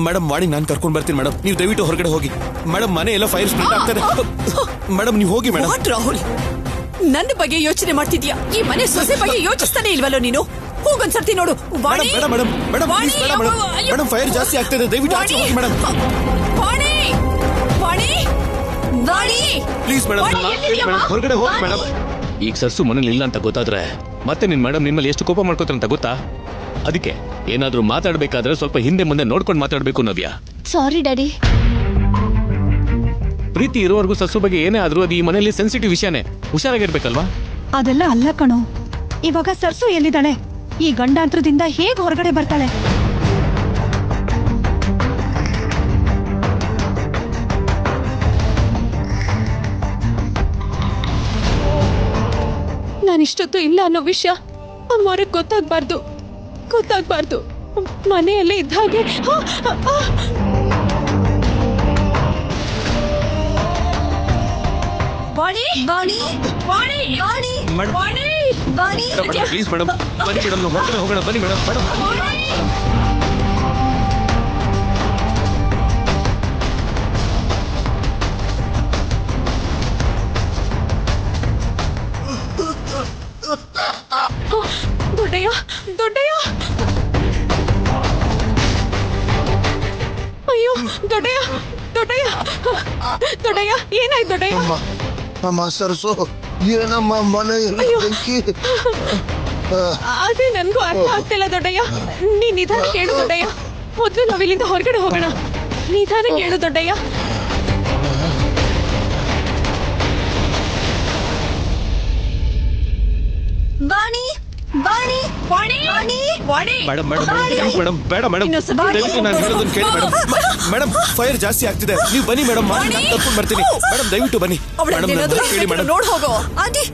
Madam ವಾಣಿ ನಾನು ಕರ್ಕೊಂಡು ಬರ್ತೀನಿ ಮೇಡಮ್, ನೀವು ದಯವಿಟ್ಟು ಹೊರಗಡೆ ಹೋಗಿ ಮೇಡಮ್. ಮನೆ ಎಲ್ಲ ಫೈರ್ ಸ್ಪ್ರೆಡ್ ಆಗ್ತದೆ ಮೇಡಮ್, ನೀವು ಹೋಗಿ ಮೇಡಮ್. ರಾಹುಲ್, ನನ್ನ ಬಗ್ಗೆ ಯೋಚನೆ ಮಾಡ್ತಿದ್ಯಾ? ಈ ಮನೆ ಸೊಸೆ ಬಗ್ಗೆ ಯೋಚಿಸ್ತಾನೆ ಇಲ್ವಲ್ಲೋ ನೀನು? ಹೋಗೊಂದ್ಸರ್ತಿ ನೋಡು. Madam madam madam please madam madam fire ಜಾಸ್ತಿ ಆಗ್ತದೆ, ದಯವಿಟ್ಟು ಆಚೆ ಹೋಗಿ ಮೇಡಮ್. ಪ್ಲೀಸ್ ಮೇಡಮ್ ಹೊರಗಡೆ ಹೋಗಿ ಮೇಡಮ್. ಈಗ ಸರ್ಸು ಮನೇಲಿ ಇಲ್ಲ ಅಂತ ಗೊತ್ತಾದ್ರೆ ಮತ್ತೆ ನಿನ್ ಮೇಡಮ್ ನಿಮ್ಮಲ್ಲಿ ಎಷ್ಟು ಕೋಪ ಮಾಡ್ಕೋತಾರೆ ಅಂತ ಗೊತ್ತಾ? ಅದಕ್ಕೆ ಏನಾದ್ರೂ ಮಾತಾಡ್ಬೇಕಾದ್ರೆ ಸ್ವಲ್ಪ ಹಿಂದೆ ಮುಂದೆ ನೋಡ್ಕೊಂಡು ಮಾತಾಡ್ಬೇಕು ನವ್ಯ. ಸಾರಿ ಡ್ಯಾಡಿ. ಪ್ರೀತಿ ಇರೋವರೆಗೂ ಸಸ್ಸು ಬಗ್ಗೆ ಏನೇ ಆದ್ರೂ ಅದು ಈ ಮನೆಯಲ್ಲಿ ಸೆನ್ಸಿಟಿವ್ ವಿಷಯನೇ, ಹುಷಾರಾಗಿರ್ಬೇಕಲ್ವಾ? ಅದೆಲ್ಲ ಅಲ್ಲ ಕಣೋ, ಇವಾಗ ಸರ್ಸು ಎಲ್ಲಿದ್ದಾಳೆ? ಈ ಗಂಡಾಂತರದಿಂದ ಹೇಗೆ ಹೊರಗಡೆ ಬರ್ತಾಳೆ? ನಾನಿಷ್ಟೊತ್ತು ಇಲ್ಲ ಅನ್ನೋ ವಿಷಯ ಅಮ್ಮವ್ರಿಗೆ ಗೊತ್ತಾಗ್ಬಾರ್ದು. ಮನೆಯಲ್ಲೇ ಇದ್ದ ಹಾಗೆ ಪ್ಲೀಸ್ ಮೇಡಮ್ ಬನ್ನಿ ಮೇಡಮ್, ಹೊರಗಡೆ ಹೋಗೋಣ ಬನ್ನಿ ಮೇಡಮ್. ದೊಡ್ಡಯ್ಯ ಅಯ್ಯೋ ದೊಡ್ಡಯ್ಯ ಏನಾಯ್ತು ದೊಡ್ಡಯ್ಯ? ಅಮ್ಮ ಸರ್ಸು ಏನಮ್ಮ ಮನೆಯಲ್ಲಿ ಬೆಂಕಿ? ಅದೇ ನನ್ಗೂ ಅರ್ಥ ಆಗ್ತಿಲ್ಲ ದೊಡ್ಡಯ್ಯ. ನೀ ನಿಧಾನ ಕೇಳು ದೊಡ್ಡಯ್ಯ. ಮೊದ್ಲು ನಾವಿಲ್ಲಿಂದ ಹೊರಗಡೆ ಹೋಗೋಣ. ನಿಧಾನ ಕೇಳು ದೊಡ್ಡಯ್ಯ. ಮೇಡಮ್ ಮೇಡಮ್ ಬೇಡ ಮೇಡಮ್, ದಯವಿಟ್ಟು ನಾನು ಹೇಳೋದನ್ನ ಕೇಳಿ ಮೇಡಮ್. ಮೇಡಮ್ ಫೈರ್ ಜಾಸ್ತಿ ಆಗ್ತಿದೆ, ನೀವು ಬನ್ನಿ ಮೇಡಮ್, ನಾನು ಕರ್ಕೊಂಡು ಬರ್ತೀನಿ ಮೇಡಮ್. ದಯವಿಟ್ಟು ಬನ್ನಿ ಮೇಡಮ್, ಕೇಳಿ ಮೇಡಮ್. ನೋಡ್ ಹೋಗೋ ಆಂಟಿ,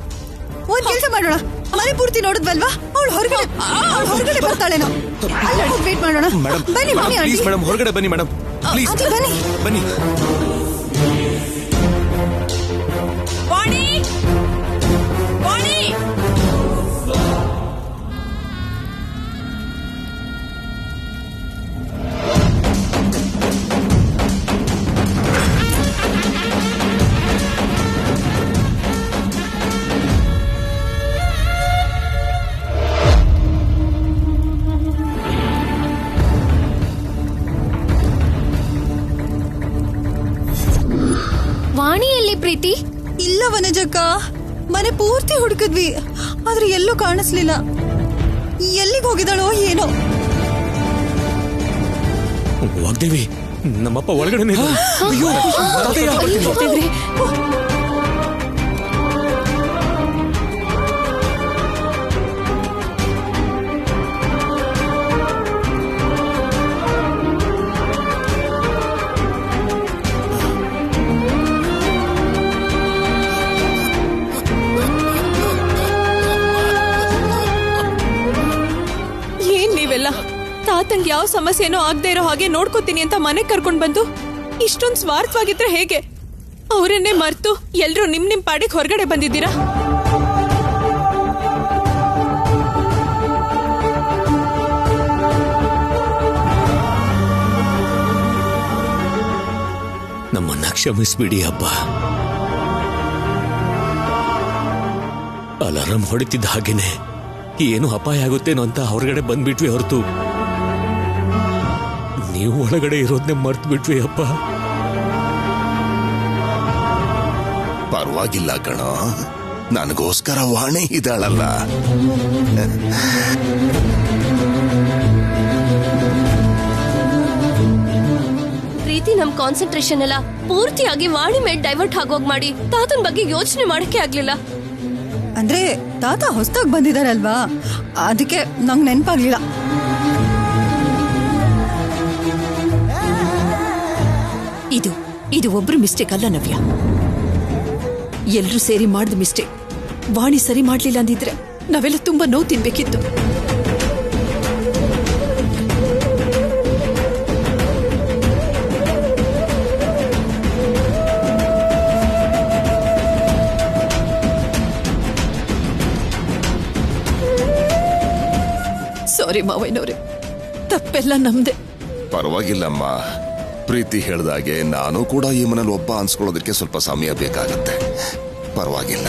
ಒಂದ್ ಕೆಲಸ ಮಾಡೋಣ. ಮನೆ ಪೂರ್ತಿ ನೋಡಿದ್ವಲ್ವಾ? ಅವಳು ಹೊರಗಡೆ ಬರ್ತಾಳೇನೋ. ವೇಟ್ ಮಾಡೋಣ. ಮೇಡಮ್ ಬನ್ನಿ ಬನ್ನಿ ಪ್ಲೀಸ್ ಮೇಡಮ್, ಹೊರಗಡೆ ಬನ್ನಿ ಮೇಡಮ್, ಪ್ಲೀಸ್ ಬನ್ನಿ. ವಾಣಿಯಲ್ಲಿ ಪ್ರೀತಿ ಇಲ್ಲ ವನಜಕ್ಕ, ಮನೆ ಪೂರ್ತಿ ಹುಡುಕಿದ್ವಿ, ಆದ್ರೆ ಎಲ್ಲೂ ಕಾಣಿಸ್ಲಿಲ್ಲ. ಎಲ್ಲಿಗೆ ಹೋಗಿದ್ದಾಳೋ ಏನೋ. ವಾಗ್ದೇವಿ, ನಮ್ಮಪ್ಪ ಒಳಗಡೆ. ತಾತಂಗೆ ಯಾವ ಸಮಸ್ಯೆನೋ ಆಗದೆ ಇರೋ ಹಾಗೆ ನೋಡ್ಕೋತೀನಿ ಅಂತ ಮನೆ ಕರ್ಕೊಂಡ್ ಬಂದು ಇಷ್ಟೊಂದು ಸ್ವಾರ್ಥವಾಗಿದ್ರೆ ಹೇಗೆ? ಅವರನ್ನೇ ಮರ್ತು ಎಲ್ರೂ ನಿಮ್ ಪಾಡಿಗೆ ಹೊರಗಡೆ ಬಂದಿದ್ದೀರಾ. ನಮ್ಮನ್ನ ಕ್ಷಮಿಸ್ಬಿಡಿ ಅಪ್ಪ. ಅಲಾರಾಮ್ ಹೊಡಿತಿದ್ದ ಹಾಗೇನೆ ಏನು ಅಪಾಯ ಆಗುತ್ತೇನೋ ಅಂತ ಹೊರಗಡೆ ಬಂದ್ಬಿಟ್ವಿ ಹೊರತು ನೀವು ಒಳಗಡೆ ಇರೋದನ್ನೇ ಮರ್ತು ಬಿಟ್ವಿ ಅಪ್ಪ. ಪರವಾಗಿಲ್ಲ ಕಣೋ, ನನಗೋಸ್ಕರ ವಾಣಿ ಇದ್ದಾಳಲ್ಲ. ಪ್ರೀತಿ ನಮ್ ಕಾನ್ಸಂಟ್ರೇಷನ್ ಎಲ್ಲ ಪೂರ್ತಿಯಾಗಿ ವಾಣಿ ಮೇಲೆ ಡೈವರ್ಟ್ ಆಗೋಗ್ ಮಾಡಿ ತಾತನ್ ಬಗ್ಗೆ ಯೋಚನೆ ಮಾಡಕ್ಕೆ ಆಗ್ಲಿಲ್ಲ. ಅಂದ್ರೆ ತಾತ ಹೊಸದಾಗಿ ಬಂದಿದಾರಲ್ವಾ, ಅದಕ್ಕೆ ನಂಗೆ ನೆನಪಾಗ್ಲಿಲ್ಲ. ಇದು ಒಬ್ರು ಮಿಸ್ಟೇಕ್ ಅಲ್ಲ ನವ್ಯ, ಎಲ್ರೂ ಸೇರಿ ಮಾಡಿದ ಮಿಸ್ಟೇಕ್. ವಾಣಿ ಸರಿ ಮಾಡ್ಲಿಲ್ಲ ಅಂದಿದ್ರೆ ನಾವೆಲ್ಲ ತುಂಬಾ ನೋವು ತಿನ್ಬೇಕಿತ್ತು. ಸಾರಿ ಮಾವಯ್ಯನವ್ರೆ, ತಪ್ಪೆಲ್ಲ ನಮ್ದೆ. ಪರವಾಗಿಲ್ಲಮ್ಮ. ಪ್ರೀತಿ ಹೇಳ್ದಾಗೆ ನಾನು ಕೂಡ ಈ ಮನೇಲಿ ಒಬ್ಬ ಅನ್ಸ್ಕೊಳ್ಳೋದಕ್ಕೆ ಸ್ವಲ್ಪ ಸಮಯ ಬೇಕಾಗತ್ತೆ. ಪರವಾಗಿಲ್ಲ.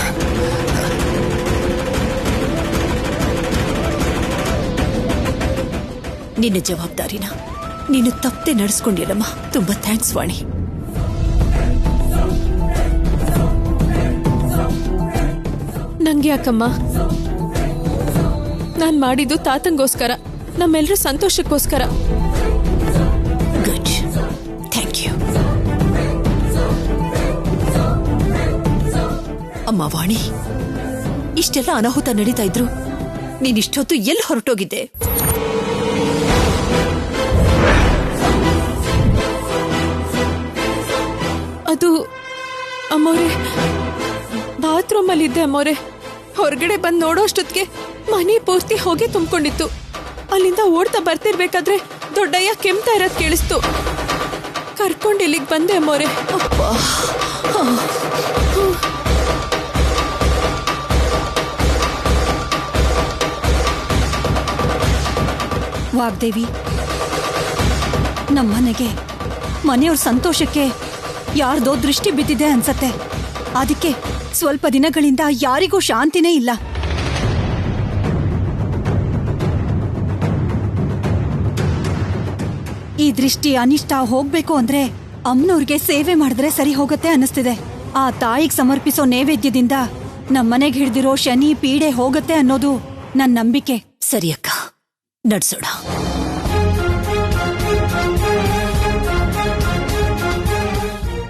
ನಿನ್ನ ಜವಾಬ್ದಾರಿನ ನೀನು ತಪ್ಪದೆ ನಡೆಸ್ಕೊಂಡಿಲ್ಲಮ್ಮ. ತುಂಬಾ ಥ್ಯಾಂಕ್ಸ್ ವಾಣಿ. ನಂಗೆ ಯಾಕಮ್ಮ? ನಾನ್ ಮಾಡಿದ್ದು ತಾತಂಗೋಸ್ಕರ, ನಮ್ಮೆಲ್ಲರ ಸಂತೋಷಕ್ಕೋಸ್ಕರ. Good, thank you. ಅಮ್ಮ ವಾಣಿ, ಇಷ್ಟೆಲ್ಲ ಅನಾಹುತ ನಡೀತಾ ಇದ್ರು ನೀನಿಷ್ಟೊತ್ತು ಎಲ್ಲಿ ಹೊರಟೋಗಿದ್ದೆ? ಅದು ಅಮ್ಮೋರೆ, ಬಾತ್ರೂಮ್ ಅಲ್ಲಿ ಇದ್ದೆ ಅಮ್ಮೋರೆ. ಹೊರಗಡೆ ಬಂದು ನೋಡೋಷ್ಟೊತ್ತಿಗೆ ಮನೆ ಪೂರ್ತಿ ಹೊಗೆ ತುಂಬಿಕೊಂಡಿತ್ತು. ಅಲ್ಲಿಂದ ಓಡ್ತಾ ಬರ್ತಿರ್ಬೇಕಾದ್ರೆ ದೊಡ್ಡಯ್ಯ ಕೆಮ್ತಾ ಇರೋದ್ ಕೇಳಿಸ್ತು. ಕರ್ಕೊಂಡು ಇಲ್ಲಿಗೆ ಬಂದೆ ಅಮ್ಮೋರೆ. ವಾಗ್ದೇವಿ, ನಮ್ಮನೆಗೆ ಮನೆಯವ್ರ ಸಂತೋಷಕ್ಕೆ ಯಾರ್ದೋ ದೃಷ್ಟಿ ಬಿದ್ದಿದೆ ಅನ್ಸತ್ತೆ. ಅದಕ್ಕೆ ಸ್ವಲ್ಪ ದಿನಗಳಿಂದ ಯಾರಿಗೂ ಶಾಂತಿನೇ ಇಲ್ಲ. ಈ ದೃಷ್ಟಿ ಅನಿಷ್ಟ ಹೋಗ್ಬೇಕು ಅಂದ್ರೆ ಅಮ್ಮನವ್ರಿಗೆ ಸೇವೆ ಮಾಡಿದ್ರೆ ಸರಿ ಹೋಗತ್ತೆ ಅನ್ನಿಸ್ತಿದೆ. ಆ ತಾಯಿಗೆ ಸಮರ್ಪಿಸೋ ನೈವೇದ್ಯದಿಂದ ನಮ್ಮನೆಗೆ ಹಿಡ್ದಿರೋ ಶನಿ ಪೀಡೆ ಹೋಗತ್ತೆ ಅನ್ನೋದು ನನ್ನ ನಂಬಿಕೆ. ಸರಿ ಅಕ್ಕ, ನಡ್ಸೋಣ.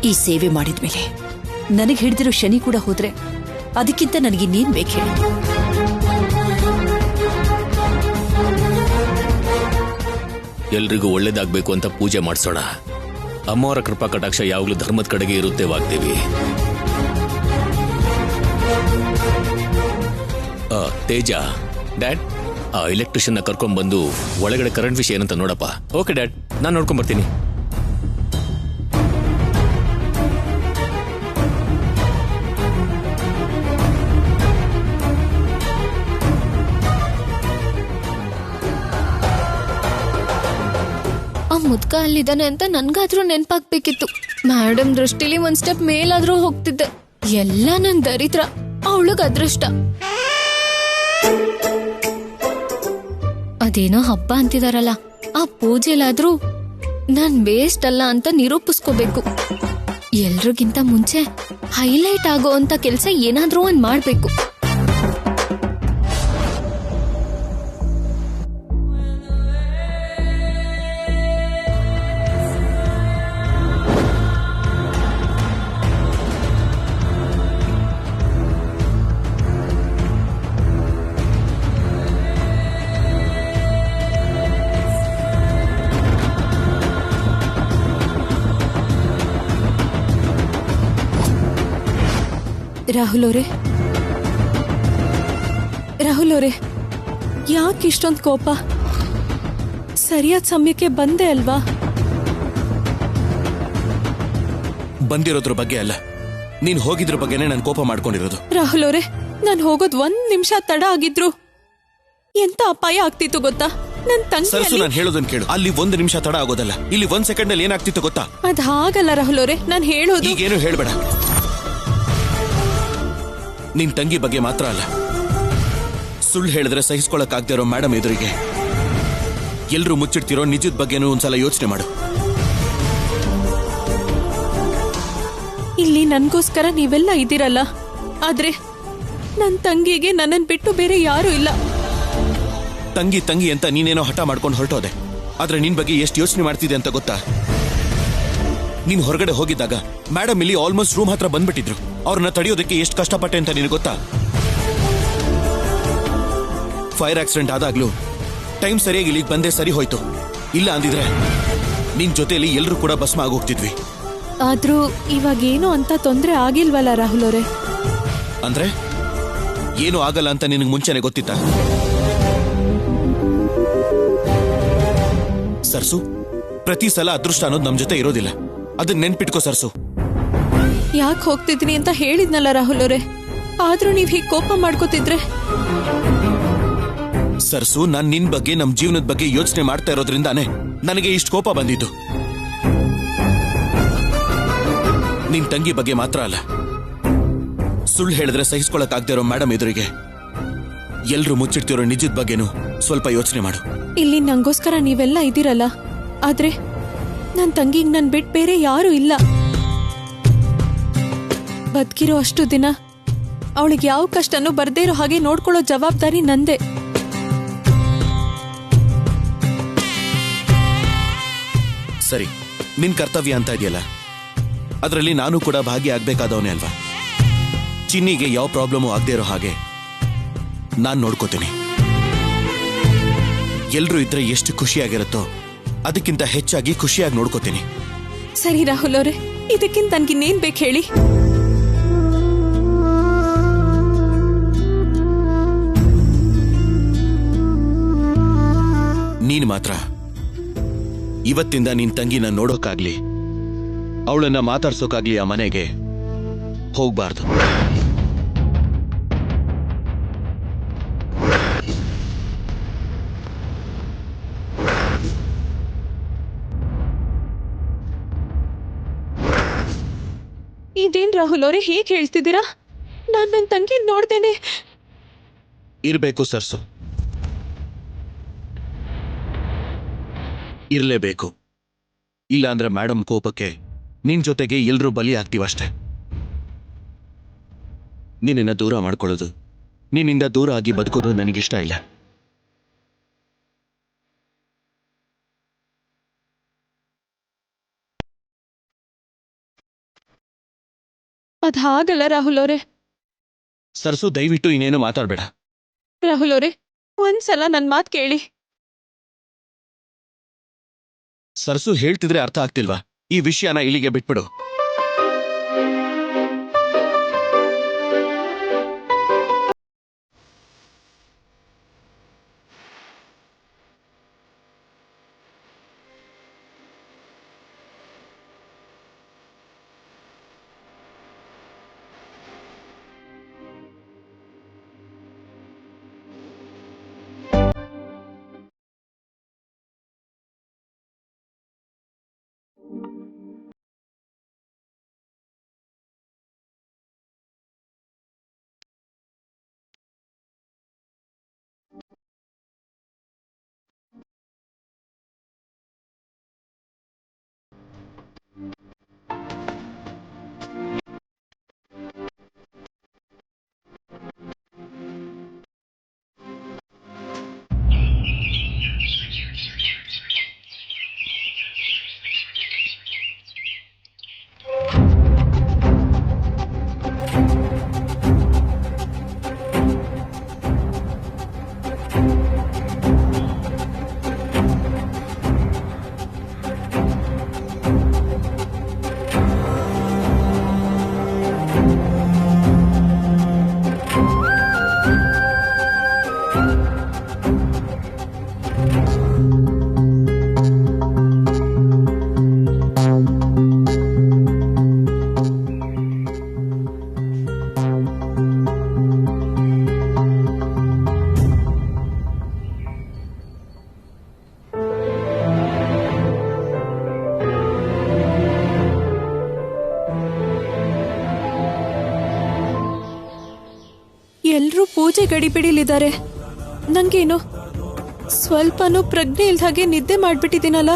ಈ ಸೇವೆ ಮಾಡಿದ್ಮೇಲೆ ನನಗೆ ಹಿಡಿದಿರೋ ಶನಿ ಕೂಡ ಹೋದ್ರೆ ಅದಕ್ಕಿಂತ ನನಗಿನ್ನೇನ್ ಬೇಕು ಹೇಳಿ? ಎಲ್ರಿಗೂ ಒಳ್ಳೇದಾಗ್ಬೇಕು ಅಂತ ಪೂಜೆ ಮಾಡಿಸೋಣ. ಅಮ್ಮವರ ಕೃಪಾ ಕಟಾಕ್ಷ ಯಾವಾಗ್ಲೂ ಧರ್ಮದ ಕಡೆಗೆ ಇರುತ್ತೆ ವಾಗ್ದೇವಿ. ತೇಜ, ಡ್ಯಾಡ್, ಆ ಎಲೆಕ್ಟ್ರಿಷಿಯನ್ ಕರ್ಕೊಂಡ್ ಬಂದು ಒಳಗಡೆ ಕರೆಂಟ್ ವಿಷಯ ಏನಂತ ನೋಡಪ್ಪ. ಓಕೆ ಡ್ಯಾಡ್, ನಾನು ನೋಡ್ಕೊಂಡ್ ಬರ್ತೀನಿ. ಆ ಮುದ್ಕ ಅಲ್ಲಿದ್ದಾನೆ ಅಂತ ನನ್ಗಾದ್ರೂ ನೆನ್ಪಾಗ್ಬೇಕಿತ್ತು. ಮೇಡಮ್ ದೃಷ್ಟಿಲಿ ಒಂದ್ ಸ್ಟೆಪ್ ಮೇಲಾದ್ರೂ ಹೋಗ್ತಿದ್ದೆ. ಎಲ್ಲ ನನ್ ದರಿದ್ರ, ಅವಳಗ್ ಅದೃಷ್ಟ. ಅದೇನೋ ಹಬ್ಬ ಅಂತಿದಾರಲ್ಲ, ಆ ಪೂಜೆಲಾದ್ರೂ ನಾನ್ ವೇಸ್ಟ್ ಅಲ್ಲ ಅಂತ ನಿರೂಪಿಸ್ಕೋಬೇಕು. ಎಲ್ರಿಗಿಂತ ಮುಂಚೆ ಹೈಲೈಟ್ ಆಗೋ ಅಂತ ಕೆಲ್ಸ ಏನಾದ್ರೂ ಒಂದ್ ಮಾಡ್ಬೇಕು. ರಾಹುಲ್ ಅವರೇ, ಯಾಕೆ ಇಷ್ಟೊಂದು ಕೋಪ? ಸರಿಯಾದ ಸಮಯಕ್ಕೆ ಬಂದೆ ಅಲ್ವಾ? ಬಂದಿರೋದ್ರ ಬಗ್ಗೆ ಅಲ್ಲ, ನೀನ್ ಹೋಗಿದ್ರ ಬಗ್ಗೆನೇ ನಾನು ಕೋಪ ಮಾಡ್ಕೊಂಡಿರೋದು. ರಾಹುಲ್ ಅವರೇ, ನಾನು ಹೋಗೋದ್ 1 ನಿಮಿಷ ತಡ ಆಗಿದ್ರು ಎಂತ ಅಪಾಯ ಆಗ್ತಿತ್ತು ಗೊತ್ತಾ? ನನ್ ಸರ್ಸು, ತಂಗಿ ನಾನು ಹೇಳೋದನ್ನ ಕೇಳು. ಅಲ್ಲಿ 1 ನಿಮಿಷ ತಡ ಆಗೋದಲ್ಲ, ಇಲ್ಲಿ 1 ಸೆಕೆಂಡ್ ಅಲ್ಲಿ ಏನಾಗ್ತಿತ್ತು ಗೊತ್ತಾ? ಅದ್ ಹಾಗಲ್ಲ ರಾಹುಲ್ ಅವರೇ, ನಾನು ಹೇಳೋದು. ಈಗೇನು ಹೇಳ್ಬೇಡ. ನಿನ್ ತಂಗಿ ಬಗ್ಗೆ ಮಾತ್ರ ಅಲ್ಲ, ಸುಳ್ಳು ಹೇಳಿದ್ರೆ ಸಹಿಸ್ಕೊಳಕ್ಕಾಗದೇ ಇರೋ ಮೇಡಮ್ ಎದುರಿಗೆ ಎಲ್ರೂ ಮುಚ್ಚಿಡ್ತಿರೋ ನಿಜದ ಬಗ್ಗೆನೂ ಒಂದ್ಸಲ ಯೋಚನೆ ಮಾಡು. ಇಲ್ಲಿ ನನ್ಗೋಸ್ಕರ ನೀವೆಲ್ಲ ಇದ್ದೀರಲ್ಲ, ಆದ್ರೆ ನನ್ ತಂಗಿಗೆ ನನ್ನನ್ ಬಿಟ್ಟು ಬೇರೆ ಯಾರು ಇಲ್ಲ. ತಂಗಿ ತಂಗಿ ಅಂತ ನೀನೇನೋ ಹಠ ಮಾಡ್ಕೊಂಡು ಹೊರಟೋದೆ, ಆದ್ರೆ ನಿನ್ ಬಗ್ಗೆ ಎಷ್ಟು ಯೋಚನೆ ಮಾಡ್ತಿದೆ ಅಂತ ಗೊತ್ತಾ? ನೀನ್ ಹೊರಗಡೆ ಹೋಗಿದ್ದಾಗ ಮೇಡಮ್ ಇಲ್ಲಿ ಆಲ್ಮೋಸ್ಟ್ ರೂಮ್ ಹತ್ರ ಬಂದ್ಬಿಟ್ಟಿದ್ರು. ಅವ್ರನ್ನ ತಡೆಯೋದಕ್ಕೆ ಎಷ್ಟು ಕಷ್ಟಪಟ್ಟೆ ಅಂತ ನಿನಗೆ ಗೊತ್ತಾ? ಫೈರ್ ಆಕ್ಸಿಡೆಂಟ್ ಆದಾಗ್ಲೂ ಟೈಮ್ ಸರಿಯಾಗಿ ಇಲ್ಲಿಗೆ ಬಂದೆ ಸರಿ ಹೋಯ್ತು. ಇಲ್ಲ ಅಂದಿದ್ರೆ ನಿನ್ ಜೊತೆಲಿ ಎಲ್ರೂ ಕೂಡ ಭಸ್ಮ ಆಗೋಗ್ತಿದ್ವಿ. ಆದ್ರೂ ಇವಾಗೇನು ಅಂತ ತೊಂದ್ರೆ ಆಗಿಲ್ವಲ್ಲ ರಾಹುಲ್ ಅವರೇ? ಅಂದ್ರೆ ಏನು ಆಗಲ್ಲ ಅಂತ ನಿನಗೆ ಮುಂಚೆನೆ ಗೊತ್ತಿತ್ತ? ಸರ್ಸು, ಪ್ರತಿ ಸಲ ಅದೃಷ್ಟ ಅನ್ನೋದು ನಮ್ ಜೊತೆ ಇರೋದಿಲ್ಲ, ಅದನ್ನ ನೆನ್ಪಿಟ್ಕೋ ಸರ್ಸು. ಯಾಕೆ ಹೋಗ್ತಿದ್ದೀನಿ ಅಂತ ಹೇಳಿದ್ನಲ್ಲ ರಾಹುಲ್ ಅವರೇ, ಆದ್ರೂ ನೀವ್ ಹೀಗೆ ಕೋಪ ಮಾಡ್ಕೋತಿದ್ರೆ. ಸರ್ಸು, ನಾನ್ ನಿನ್ ಬಗ್ಗೆ ನಮ್ ಜೀವನದ ಬಗ್ಗೆ ಯೋಚನೆ ಮಾಡ್ತಾ ಇರೋದ್ರಿಂದಾನೇ ನನಗೆ ಇಷ್ಟು ಕೋಪ ಬಂದಿದ್ದು. ನಿನ್ ತಂಗಿ ಬಗ್ಗೆ ಮಾತ್ರ ಅಲ್ಲ, ಸುಳ್ಳು ಹೇಳಿದ್ರೆ ಸಹಿಸ್ಕೊಳಕ್ ಆಗದೆ ಇರೋ ಮೇಡಮ್ ಎದುರಿಗೆ ಎಲ್ರು ಮುಚ್ಚಿಡ್ತಿರೋ ನಿಜದ ಬಗ್ಗೆನೂ ಸ್ವಲ್ಪ ಯೋಚನೆ ಮಾಡು. ಇಲ್ಲಿ ನಂಗೋಸ್ಕರ ನೀವೆಲ್ಲ ಇದ್ದೀರಲ್ಲ, ಆದ್ರೆ ನನ್ ತಂಗಿಗ್ ನನ್ ಬಿಟ್ ಬೇರೆ ಯಾರು ಇಲ್ಲ. ಬದುಕಿರೋ ಅಷ್ಟು ದಿನ ಅವಳಿಗೆ ಯಾವ ಕಷ್ಟನೂ ಬರ್ದೇ ಇರೋ ಹಾಗೆ ನೋಡ್ಕೊಳ್ಳೋ ಜವಾಬ್ದಾರಿ ನಂದೆ. ಸರಿ, ನಿನ್ ಕರ್ತವ್ಯ ಅಂತ ಇದೆಯಲ್ಲ, ಅದರಲ್ಲಿ ನಾನು ಕೂಡ ಭಾಗಿಯಾಗಬೇಕಾದವನೇ ಅಲ್ವಾ? ಚಿನ್ನಿಗೆ ಯಾವ ಪ್ರಾಬ್ಲಮು ಆಗದೆ ಇರೋ ಹಾಗೆ ನಾನ್ ನೋಡ್ಕೋತೀನಿ. ಎಲ್ರೂ ಇದ್ರೆ ಎಷ್ಟು ಖುಷಿಯಾಗಿರುತ್ತೋ ಅದಕ್ಕಿಂತ ಹೆಚ್ಚಾಗಿ ಖುಷಿಯಾಗಿ ನೋಡ್ಕೋತೀನಿ. ಸರಿ ರಾಹುಲ್ ಅವರೇ, ಇದಕ್ಕಿಂತ ನನ್ಗಿನ್ನೇನ್ ಬೇಕು ಹೇಳಿ? ನೀನ್ ಮಾತ್ರ ಇವತ್ತಿಂದ ನಿನ್ ತಂಗಿನ ನೋಡೋಕಾಗ್ಲಿ, ಅವಳನ್ನ ಮಾತಾಡ್ಸೋಕಾಗ್ಲಿ ಆ ಮನೆಗೆ ಹೋಗ್ಬಾರ್ದು. ಇದೇನ್ ರಾಹುಲ್ ಅವರೇ ಹೇಗೆ ಹೇಳ್ತಿದ್ದೀರಾ? ನಾನ್ ನನ್ ತಂಗಿ ನೋಡ್ದೇನೆ ಇರ್ಬೇಕು ಸರ್ಸು, ಇರ್ಲೇಬೇಕು. ಇಲ್ಲಾಂದ್ರೆ ಮೇಡಮ್ ಕೋಪಕ್ಕೆ ನಿನ್ ಜೊತೆಗೆ ಎಲ್ರೂ ಬಲಿ ಆಗ್ತೀವಷ್ಟೆ. ನಿನ್ನ ದೂರ ಮಾಡ್ಕೊಳ್ಳೋದು, ನಿನ್ನಿಂದ ದೂರ ಆಗಿ ಬದುಕೋದು ನನಗಿಷ್ಟ ಇಲ್ಲ. ಅದ್ ಹಾಗಲ್ಲ ರಾಹುಲ್ ಅವರೇ. ಸರ್ಸು, ದಯವಿಟ್ಟು ಇನ್ನೇನು ಮಾತಾಡ್ಬೇಡ. ರಾಹುಲ್ ಅವರೇ, ಒಂದ್ಸಲ ನನ್ ಮಾತ್ ಕೇಳಿ. ಸರ್ಸು, ಹೇಳ್ತಿದ್ರೆ ಅರ್ಥ ಆಗ್ತಿಲ್ವಾ? ಈ ವಿಷಯನ ಇಲ್ಲಿಗೆ ಬಿಟ್ಬಿಡು. ಎಲ್ರೂ ಪೂಜೆ ಗಡಿಬಿಡಿಲಿದ್ದಾರೆ. ನಂಗೇನು ಸ್ವಲ್ಪನೂ ಪ್ರಜ್ಞೆ ಇಲ್ದ ಹಾಗೆ ನಿದ್ದೆ ಮಾಡ್ಬಿಟ್ಟಿದ್ದೀನಲ್ಲ.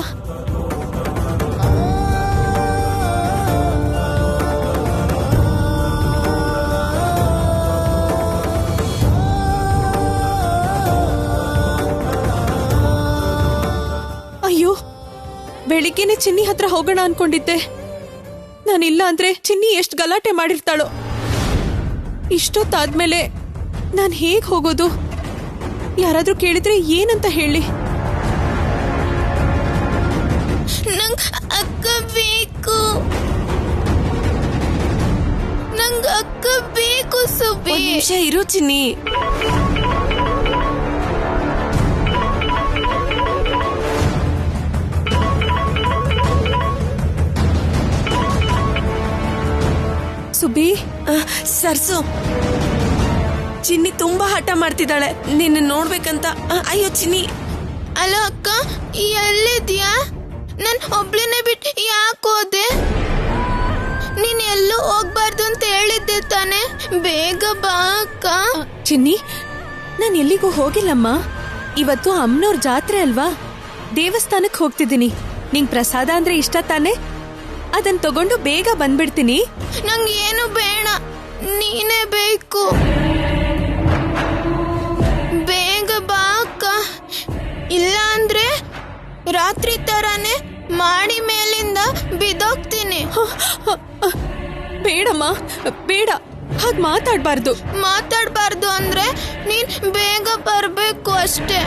ಅಯ್ಯೋ, ಬೆಳಿಗ್ಗೆನೆ ಚಿನ್ನಿ ಹತ್ರ ಹೋಗೋಣ ಅನ್ಕೊಂಡಿದ್ದೆ. ನಾನಿಲ್ಲ ಅಂದ್ರೆ ಚಿನ್ನಿ ಎಷ್ಟು ಗಲಾಟೆ ಮಾಡಿರ್ತಾಳೋ. ಇಷ್ಟೊತ್ತಾದ್ಮೇಲೆ ನಾನ್ ಹೇಗ್ ಹೋಗೋದು? ಯಾರಾದ್ರೂ ಕೇಳಿದ್ರೆ ಏನಂತ ಹೇಳಿ? ನಂಗ್ ಅಕ್ಕ ಬೇಕು, ನಂಗ್ ಅಕ್ಕ ಬೇಕು. ಸುಬ್ಬಿ, ನಿಮಿಷ ಇರು ಚಿನ್ನಿ. ಸುಬ್ಬಿ, ಸರ್ಸು ಚಿನ್ನಿ ತುಂಬಾ ಹಠ ಮಾಡ್ತಿದ್ದಾಳೆ ನಿನ್ನ ನೋಡ್ಬೇಕಂತ. ಅಯ್ಯೋ ಚಿನ್ನಿ. ಅಲ್ಲ ಅಕ್ಕ, ಎಲ್ಲಿದ್ಯಾ? ನನ್ ಒಬ್ಳನ್ನೇ ಬಿಟ್ಟು ಯಾಕೆ ಹೋದೆ? ನೀನ್ ಎಲ್ಲೂ ಹೋಗ್ಬಾರ್ದು ಅಂತ ಹೇಳಿದ್ದೆ ತಾನೆ, ಬೇಗ ಬಾ ಅಕ್ಕ. ಚಿನ್ನಿ, ನಾನು ಎಲ್ಲಿಗೂ ಹೋಗಿಲ್ಲಮ್ಮ. ಇವತ್ತು ಅಮ್ಮನವ್ರ ಜಾತ್ರೆ ಅಲ್ವಾ, ದೇವಸ್ಥಾನಕ್ಕೆ ಹೋಗ್ತಿದ್ದೀನಿ. ನಿಂಗ್ ಪ್ರಸಾದ ಅಂದ್ರೆ ಇಷ್ಟ ತಾನೆ? ಅದನ್ ತಗೊಂಡು ಬೇಗ ಬಂದ್ಬಿಡ್ತೀನಿ. ನಂಗೆ ಏನು ಬೇಡ, ನೀನೇ ಬೇಕು. ಬೇಗ ಬಾ ಅಕ್ಕ, ಇಲ್ಲ ಅಂದ್ರೆ ರಾತ್ರಿ ತರಾನೇ ಮಾಡಿ ಮೇಲಿಂದ ಬಿದ್ದೋಗ್ತೀನಿ. ಬೇಡಮ್ಮ, ಬೇಡ, ಹಾಗ್ ಮಾತಾಡ್ಬಾರ್ದು. ಮಾತಾಡ್ಬಾರ್ದು ಅಂದ್ರೆ ನೀನ್ ಬೇಗ ಬರ್ಬೇಕು ಅಷ್ಟೇ.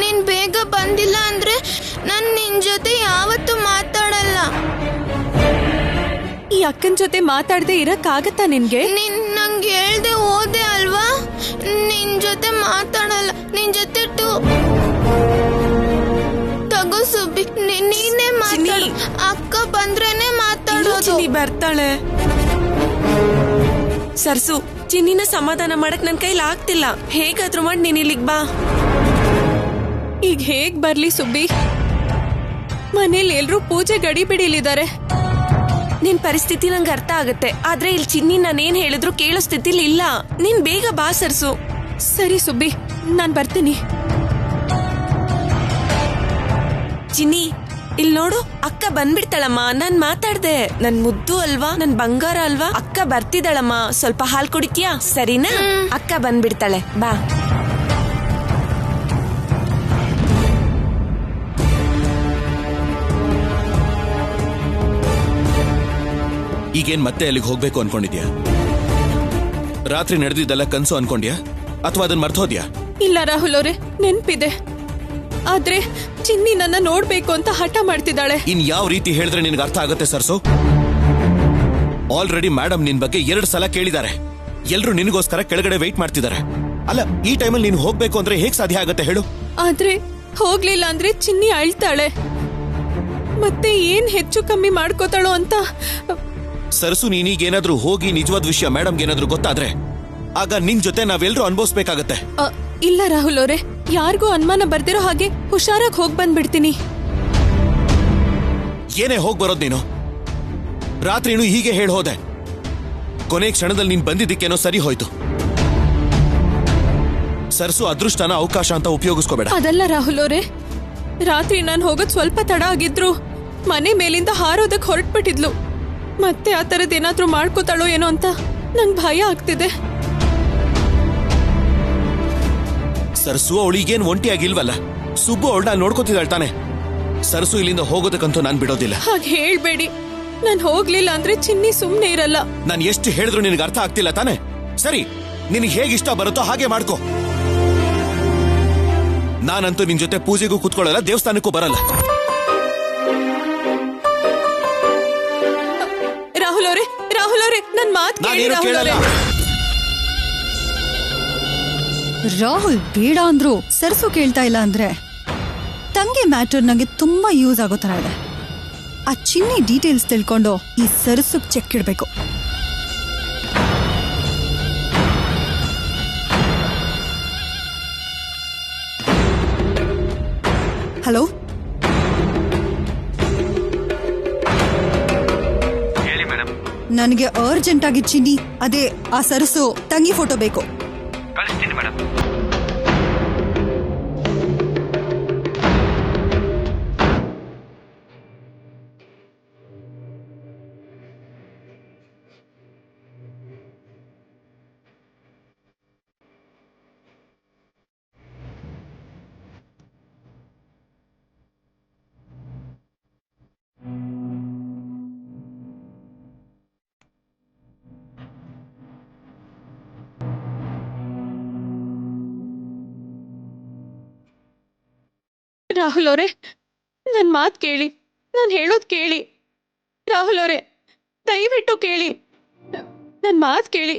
ನೀನ್ ಬೇಗ ಬಂದಿಲ್ಲ ಅಂದ್ರೆ ನಾನ್ ನಿನ್ ಜೊತೆ ಯಾವತ್ತೂ ಮಾತಾಡಲ್ಲ. ಈ ಅಕ್ಕನ ಜೊತೆ ಮಾತಾಡದೆ ಇರಕ್ಕಾಗತ್ತಾ ನಿನ್ಗೆ? ನೀನ್ ನಂಗೆ ಹೇಳ್ದೆ ಹೋದೆ ಅಲ್ವಾ, ನಿನ್ ಜೊತೆ ಮಾತಾಡಲ್ಲ. ನಿನ್ ಜೊತೆ ತಗೋ ಸುಬ್ಬಿ, ನೀನೇ ಮಾತಾಡು. ಅಕ್ಕ ಬಂದ್ರೇನೆ ಮಾತಾಡೋದು. ಚಿನ್ನಿ ಬರ್ತಾಳೆ. ಸರ್ಸು, ಚಿನ್ನಿನ ಸಮಾಧಾನ ಮಾಡಕ್ ನನ್ ಕೈಲಿ ಆಗ್ತಿಲ್ಲ. ಹೇಗಾದ್ರೂ ಮಾಡಿ ನೀನ್ ಇಲ್ಲಿಗ್ ಬಾ. ಈಗ ಹೇಗ್ ಬರ್ಲಿ ಸುಬ್ಬಿ? ಮನೇಲಿ ಎಲ್ರೂ ಪೂಜೆ ಗಡಿ ಬಿಡಿಲಿದ್ದಾರೆ. ನಿನ್ ಪರಿಸ್ಥಿತಿ ನಂಗೆ ಅರ್ಥ ಆಗತ್ತೆ, ಆದ್ರೆ ಇಲ್ಲಿ ಚಿನ್ನಿ ನಾನೇನ್ ಹೇಳಿದ್ರು ಕೇಳೋ ಸ್ಥಿತಿಲಿ ಇಲ್ಲ. ನೀನ್ ಬೇಗ ಬಾ ಸರ್ಸು. ಸರಿ ಸುಬ್ಬಿ, ನಾನ್ ಬರ್ತೀನಿ. ಚಿನ್ನಿ, ಇಲ್ಲಿ ನೋಡು, ಅಕ್ಕ ಬಂದ್ಬಿಡ್ತಾಳಮ್ಮ. ನಾನ್ ಮಾತಾಡ್ದೆ. ನನ್ ಮುದ್ದು ಅಲ್ವಾ, ನನ್ ಬಂಗಾರ ಅಲ್ವಾ. ಅಕ್ಕ ಬರ್ತಿದ್ದಾಳಮ್ಮ, ಸ್ವಲ್ಪ ಹಾಲ್ ಕುಡಿತೀಯಾ? ಸರಿನಾ? ಅಕ್ಕ ಬಂದ್ಬಿಡ್ತಾಳೆ, ಬಾ. ಈಗೇನ್ ಮತ್ತೆ ಅಲ್ಲಿಗೆ ಹೋಗ್ಬೇಕು ಅನ್ಕೊಂಡಿದ್ಯಾ? ರಾತ್ರಿ ನಡೆದಿದ್ದೆಲ್ಲ ಕನ್ಸು ಅನ್ಕೊಂಡ್ಯಾ ಅಥವಾ ಅದನ್ನ ಮರ್ತೋದ್ಯಾ? ಇಲ್ಲ ರಾಹುಲ್ ಅವರೇ, ನೆನ್ಪಿದೆ. ಆದ್ರೆ ಚಿನ್ನಿ ನನ್ನ ನೋಡ್ಬೇಕು ಅಂತ ಹಠ ಮಾಡ್ತಿದ್ದಾಳೆ. ಇನ್ ಯಾವ ರೀತಿ ಹೇಳಿದ್ರೆ ನಿನ್ಗೆ ಅರ್ಥ ಆಗುತ್ತೆ ಸರ್ಸು? ಆಲ್ರೆಡಿ ಮೇಡಮ್ ನಿನ್ ಬಗ್ಗೆ 2 ಸಲ ಕೇಳಿದ್ದಾರೆ. ಎಲ್ರು ನಿನಗೋಸ್ಕರ ಕೆಳಗಡೆ ವೆಯ್ಟ್ ಮಾಡ್ತಿದ್ದಾರೆ. ಅಲ್ಲ, ಈ ಟೈಮಲ್ಲಿ ನೀನು ಹೋಗ್ಬೇಕು ಅಂದ್ರೆ ಹೇಗ್ ಸಾಧ್ಯ ಆಗತ್ತೆ ಹೇಳು? ಆದ್ರೆ ಹೋಗ್ಲಿಲ್ಲ ಅಂದ್ರೆ ಚಿನ್ನಿ ಅಳ್ತಾಳೆ, ಮತ್ತೆ ಏನ್ ಹೆಚ್ಚು ಕಮ್ಮಿ ಮಾಡ್ಕೋತಾಳೋ ಅಂತ. ಸರ್ಸು, ನೀನೀಗೇನಾದ್ರೂ ಹೋಗಿ ನಿಜವಾದ ವಿಷಯ ಮೇಡಮ್ಗೆ ಏನಾದ್ರೂ ಗೊತ್ತಾದ್ರೆ ಆಗ ನಿನ್ ಜೊತೆ ನಾವೆಲ್ಲರೂ ಅನುಭವಿಸ್ಬೇಕಾಗತ್ತೆ. ಇಲ್ಲ ರಾಹುಲ್ ಅವರೇ, ಯಾರಿಗೂ ಅನುಮಾನ ಬರ್ದಿರೋ ಹಾಗೆ ಹುಷಾರಾಗಿ ಹೋಗ್ ಬಂದ್ಬಿಡ್ತೀನಿ. ಏನೇ ಹೋಗ್ ಬರೋದ್ ನೀನು? ರಾತ್ರಿನೂ ಹೀಗೆ ಹೇಳಿ ಹೋದೆ. ಕೊನೆ ಕ್ಷಣದಲ್ಲಿ ನೀನ್ ಬಂದಿದ್ದಕ್ಕೇನೋ ಸರಿ ಹೋಯ್ತು. ಸರ್ಸು, ಅದೃಷ್ಟನ ಅವಕಾಶ ಅಂತ ಉಪಯೋಗಿಸ್ಕೋಬೇಡ. ಅದಲ್ಲ ರಾಹುಲ್ ಅವರೇ, ರಾತ್ರಿ ನಾನು ಹೋಗೋದ್ ಸ್ವಲ್ಪ ತಡ ಆಗಿದ್ರು ಮನೆ ಮೇಲಿಂದ ಹಾರೋದಕ್ ಹೊರಟ್ಬಿಟ್ಟಿದ್ಲು. ಮತ್ತೆ ಆ ತರದ್ ಏನಾದ್ರೂ ಮಾಡ್ಕೋತಾಳೋ ಏನೋ ಅಂತ ನಂಗ್ ಭಯ ಆಗ್ತಿದೆ. ಸರ್ಸು, ಅವಳಿಗೇನ್ ಒಂಟಿ ಆಗಿಲ್ವಲ್ಲ, ಸುಬ್ಬು ಅವಳನ್ನ ನೋಡ್ಕೋತಿದ್ದಾಳ್ ತಾನೆ. ಸರ್ಸು ಇಲ್ಲಿಂದ ಹೋಗೋದಕ್ಕಂತೂ ನಾನ್ ಬಿಡೋದಿಲ್ಲ. ಹಾಗೆ ಹೇಳ್ಬೇಡಿ, ನಾನ್ ಹೋಗ್ಲಿಲ್ಲ ಅಂದ್ರೆ ಚಿನ್ನಿ ಸುಮ್ನೆ ಇರಲ್ಲ. ನಾನು ಎಷ್ಟು ಹೇಳಿದ್ರು ನಿನಗೆ ಅರ್ಥ ಆಗ್ತಿಲ್ಲ ತಾನೆ? ಸರಿ, ನಿನಗೆ ಹೇಗೆ ಇಷ್ಟ ಬರುತ್ತೋ ಹಾಗೆ ಮಾಡ್ಕೋ. ನಾನಂತೂ ನಿನ್ ಜೊತೆ ಪೂಜೆಗೂ ಕೂತ್ಕೊಳ್ಳಲ್ಲ, ದೇವಸ್ಥಾನಕ್ಕೂ ಬರಲ್ಲ. ರಾಹುಲ್ ಅವರೇ, ನನ್ ಮಾತು ಕೇಳಿ ರಾಹುಲ್ ಅವರೇ. ರಾಹುಲ್ ಬೇಡ ಅಂದ್ರು ಸರ್ಸು ಕೇಳ್ತಾ ಇಲ್ಲ ಅಂದ್ರೆ ತಂಗಿ ಮ್ಯಾಟರ್ ನಂಗೆ ತುಂಬಾ ಯೂಸ್ ಆಗೋ ತರ ಇದೆ. ಆ ಚಿನ್ನಿ ಡೀಟೇಲ್ಸ್ ತಿಳ್ಕೊಂಡು ಈ ಸರ್ಸು ಚೆಕ್ ಇಡ್ಬೇಕು. ಹಲೋ, ನನಗೆ ಅರ್ಜೆಂಟ್ ಆಗಿ ಚಿನ್ನಿ, ಅದೇ ಆ ಸರ್ಸು ತಂಗಿ ಫೋಟೋ ಬೇಕು. ಕಳಿಸ್ತೀನಿ ಮೇಡಮ್. ರಾಹುಲ್ ಅವರೇ, ನನ್ ಮಾತು ಕೇಳಿ, ನಾನು ಹೇಳೋದ್ ಕೇಳಿ. ರಾಹುಲ್ ಅವರೇ, ದಯವಿಟ್ಟು ಕೇಳಿ, ನನ್ ಮಾತು ಕೇಳಿ.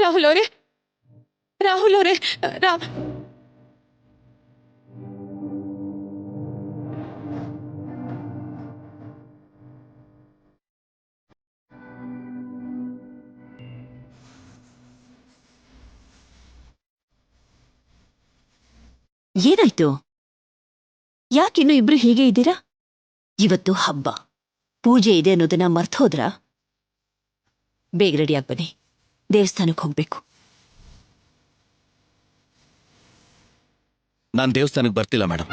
ರಾಹುಲ್ ಅವರೇ, ಏನಾಯ್ತು? ಯಾಕಿನ್ನು ಇಬ್ರು ಹೀಗೆ ಇದ್ದೀರಾ? ಇವತ್ತು ಹಬ್ಬ, ಪೂಜೆ ಇದೆ ಅನ್ನೋದನ್ನ ಮರ್ತೋದ್ರಾ? ಬೇಗ ರೆಡಿಯಾಗಿ ಬನ್ನಿ, ದೇವಸ್ಥಾನಕ್ಕೆ ಹೋಗ್ಬೇಕು. ನಾನು ದೇವಸ್ಥಾನಕ್ಕೆ ಬರ್ತಿಲ್ಲ ಮೇಡಮ್.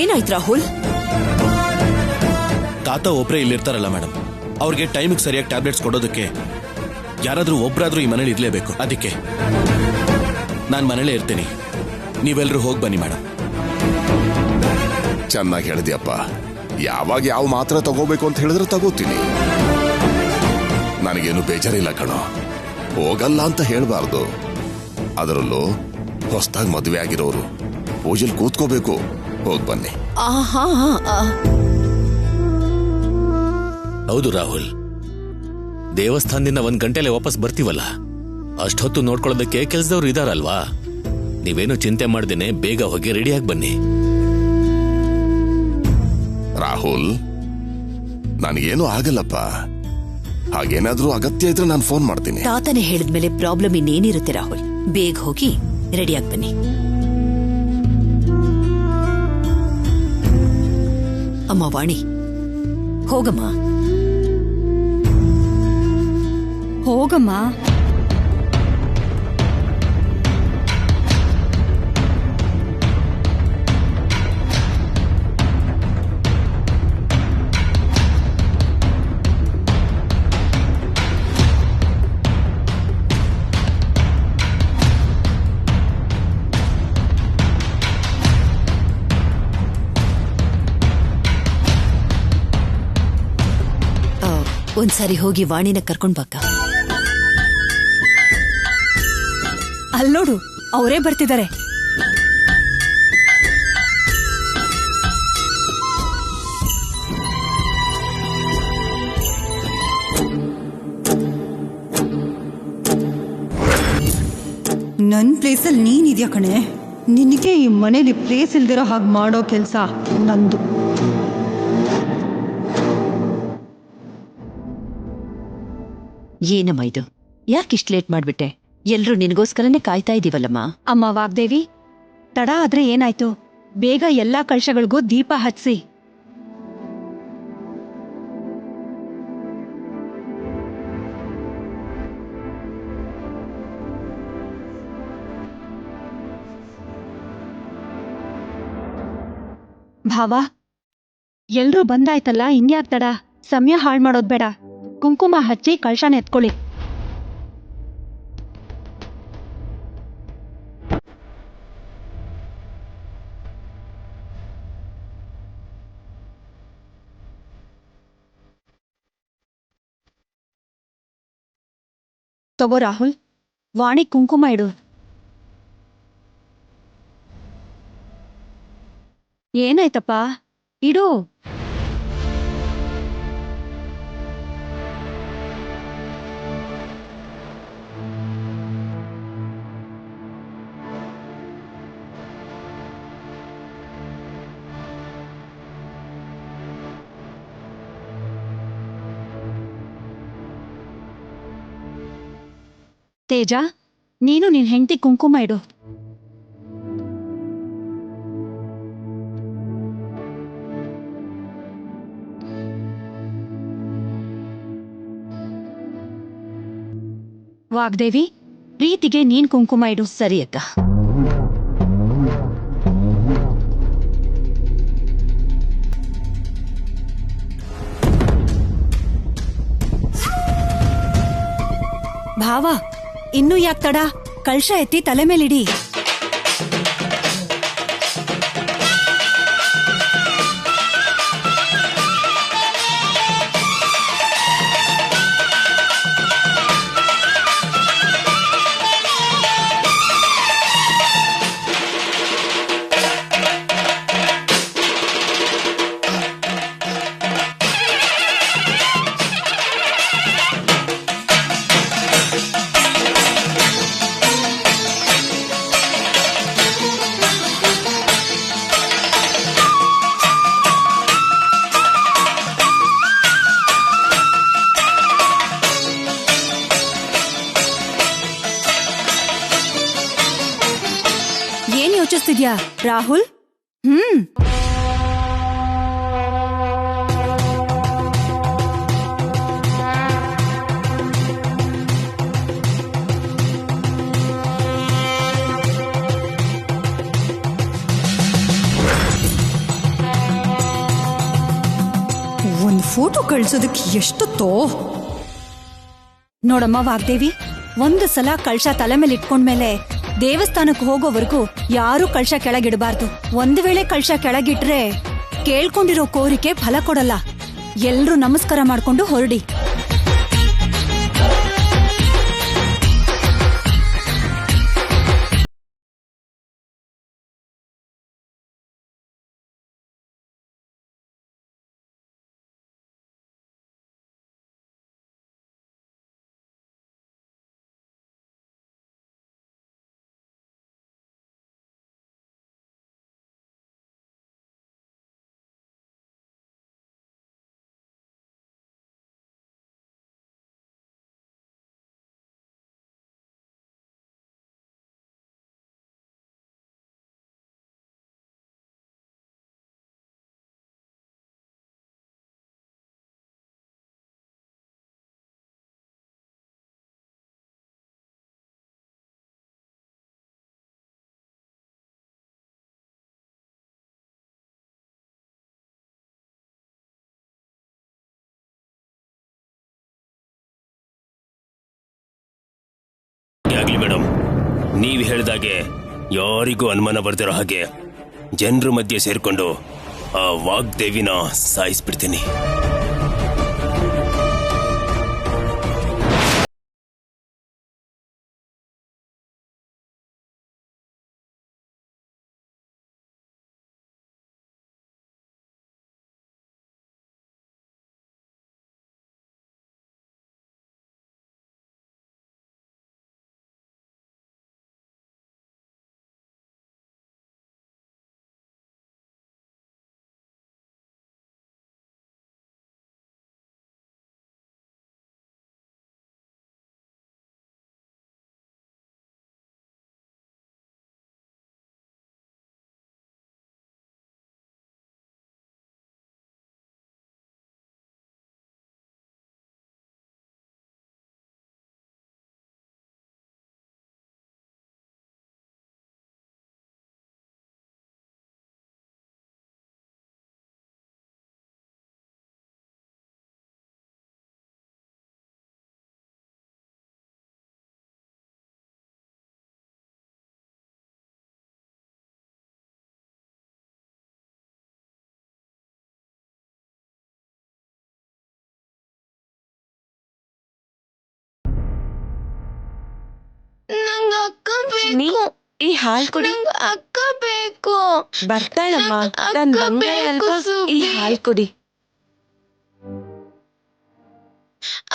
ಏನಾಯ್ತು ರಾಹುಲ್? ತಾತ ಒಬ್ರೇ ಇಲ್ಲಿರ್ತಾರಲ್ಲ ಮೇಡಮ್, ಅವ್ರಿಗೆ ಟೈಮಿಗೆ ಸರಿಯಾಗಿ ಟ್ಯಾಬ್ಲೆಟ್ಸ್ ಕೊಡೋದಕ್ಕೆ ಯಾರಾದ್ರೂ ಒಬ್ರಾದ್ರೂ ಈ ಮನೇಲಿ ಇರ್ಲೇಬೇಕು. ಅದಕ್ಕೆ ನಾನು ಮನೇಲೇ ಇರ್ತೀನಿ, ನೀವೆಲ್ಲರೂ ಹೋಗಿ ಬನ್ನಿ ಮೇಡಮ್. ಚೆನ್ನಾಗಿ ಹೇಳಿದ್ಯಪ್ಪ. ಯಾವಾಗ ಯಾವ ಮಾತ್ರ ತಗೋಬೇಕು ಅಂತ ಹೇಳಿದ್ರೆ ತಗೋತೀನಿ. ನನಗೇನು ಬೇಜಾರಿಲ್ಲ ಕಣೋ, ಹೋಗಲ್ಲ ಅಂತ ಹೇಳ್ಬಾರ್ದು. ಅದರಲ್ಲೂ ಹೊಸದಾಗಿ ಮದುವೆ ಆಗಿರೋರು ಪೂಜೆಲ್ ಕೂತ್ಕೋಬೇಕು. ಹೋಗ್ ಬನ್ನಿ. ಹೌದು ರಾಹುಲ್, ದೇವಸ್ಥಾನದಿಂದ 1 ಗಂಟೆಲೆ ವಾಪಸ್ ಬರ್ತೀವಲ್ಲ, ಅಷ್ಟೊತ್ತು ನೋಡ್ಕೊಳ್ಳೋದಕ್ಕೆ ಕೆಲ್ಸದವ್ರು ಇದಾರಲ್ವಾ? ನೀವೇನು ಚಿಂತೆ ಮಾಡ್ದೇನೆ ಬೇಗ ಹೋಗಿ ರೆಡಿಯಾಗಿ ಬನ್ನಿ. ರಾಹುಲ್, ನನಗೇನು ಆಗಲ್ಲಪ್ಪ. ಹಾಗೇನಾದ್ರೂ ಅಗತ್ಯ ಇದ್ರೆ ನಾನು ಫೋನ್ ಮಾಡ್ತೀನಿ. ತಾತನೇ ಹೇಳಿದ್ಮೇಲೆ ಪ್ರಾಬ್ಲಮ್ ಇನ್ನೇನಿರುತ್ತೆ ರಾಹುಲ್. ಬೇಗ ಹೋಗಿ ರೆಡಿಯಾಗಿ ಬನ್ನಿ. ಅಮ್ಮ ವಾಣಿ, ಹೋಗಮ್ಮ. ಹೋಗಮ್ಮ. ಒಂದ್ಸಾರಿ ಹೋಗಿ ವಾಣಿನ ಕರ್ಕೊಂಡ್ ಬಾಕ. ಅಲ್ಲೋಡು, ಅವರೇ ಬರ್ತಿದ್ದಾರೆ. ನನ್ ಪ್ಲೇಸಲ್ಲಿ ನೀನಿದ್ಯಾ ಕಣೆ. ನಿನಗೆ ಈ ಮನೇಲಿ ಪ್ಲೇಸ್ ಇಲ್ದಿರೋ ಹಾಗೆ ಮಾಡೋ ಕೆಲಸ ನಂದು. ಏನಮ್ಮ ಇದು? ಯಾಕಿಷ್ಟು ಲೇಟ್ ಮಾಡ್ಬಿಟ್ಟೆ? ಎಲ್ರೂ ನಿನಗೋಸ್ಕರನೇ ಕಾಯ್ತಾ ಇದೀವಲ್ಲಮ್ಮ. ಅಮ್ಮ ವಾಗ್ದೇವಿ, ತಡ ಆದ್ರೆ ಏನಾಯ್ತು? ಬೇಗ ಎಲ್ಲಾ ಕಳಶಗಳಿಗೂ ದೀಪ ಹಚ್ಸಿ. ಭಾವ, ಎಲ್ರೂ ಬಂದಾಯ್ತಲ್ಲ, ಇನ್ಯಾಕ್ ತಡ? ಸಮಯ ಹಾಳು ಮಾಡೋದ್ ಬೇಡ. ಕುಂಕುಮ ಹಚ್ಚಿ ಕಳಶನ ಎತ್ಕೊಳ್ಳಿ. ತಗೋ ರಾಹುಲ್, ವಾಣಿ ಕುಂಕುಮ ಇಡು. ಏನಾಯ್ತಪ್ಪ? ಇಡು. ತೇಜ, ನೀನು ನಿನ್ ಹೆಂಡತಿ ಕುಂಕುಮ ಇಡು. ವಾಗ್ದೇವಿ, ಪ್ರೀತಿಗೆ ನೀನ್ ಕುಂಕುಮ ಇಡು. ಸರಿ ಅಕ್ಕ. ಭಾವ, ಇನ್ನೂ ಯಾಕೆ ತಡ? ಕಳಶ ಎತ್ತಿ ತಲೆ ಮೇಲಿಡಿ. ಹೇಳ್ತಿದ್ಯಾ ರಾಹುಲ್? ಒಂದ್ ಫೋಟೋ ಕಳ್ಸೋದಕ್ಕೆ ಎಷ್ಟೊತ್ತೋ. ನೋಡಮ್ಮ ವಾಗ್ದೇವಿ, ಒಂದು ಸಲ ಕಳಶ ತಲೆ ಮೇಲೆ ಇಟ್ಕೊಂಡ್ಮೇಲೆ ದೇವಸ್ಥಾನಕ್ಕೆ ಹೋಗೋವರೆಗೂ ಯಾರೂ ಕಳಶ ಕೆಳಗಿಡಬಾರ್ದು. ಒಂದು ವೇಳೆ ಕಳಶ ಕೆಳಗಿಟ್ರೆ ಕೇಳ್ಕೊಂಡಿರೋ ಕೋರಿಕೆ ಫಲ ಕೊಡಲ್ಲ. ಎಲ್ರೂ ನಮಸ್ಕಾರ ಮಾಡ್ಕೊಂಡು ಹೊರಡಿ. ಆಗ್ಲಿ ಮೇಡಮ್, ನೀವು ಹೇಳಿದಾಗೆ ಯಾರಿಗೂ ಅನುಮಾನ ಬರ್ದಿರೋ ಹಾಗೆ ಜನರ ಮಧ್ಯೆ ಸೇರ್ಕೊಂಡು ಆ ವಾಗ್ದೇವಿನ ಸಾಯಿಸ್ಬಿಡ್ತೀನಿ. ನಂಗೆ ಅಕ್ಕ ಬೇಕು. ಈ ಹಾಲ್ ಕುಡಿ. ನಂಗೆ ಅಕ್ಕ ಬೇಕು. ಬರ್ತಾಳಮ್ಮ, ಅಕ್ಕ ನನ್ ಬಂಗಾರ ಬೇಕು ಅಲ್ವಾ? ಈ ಸುಬ್ಬಿ. ಹಾಲ್ ಕುಡಿ.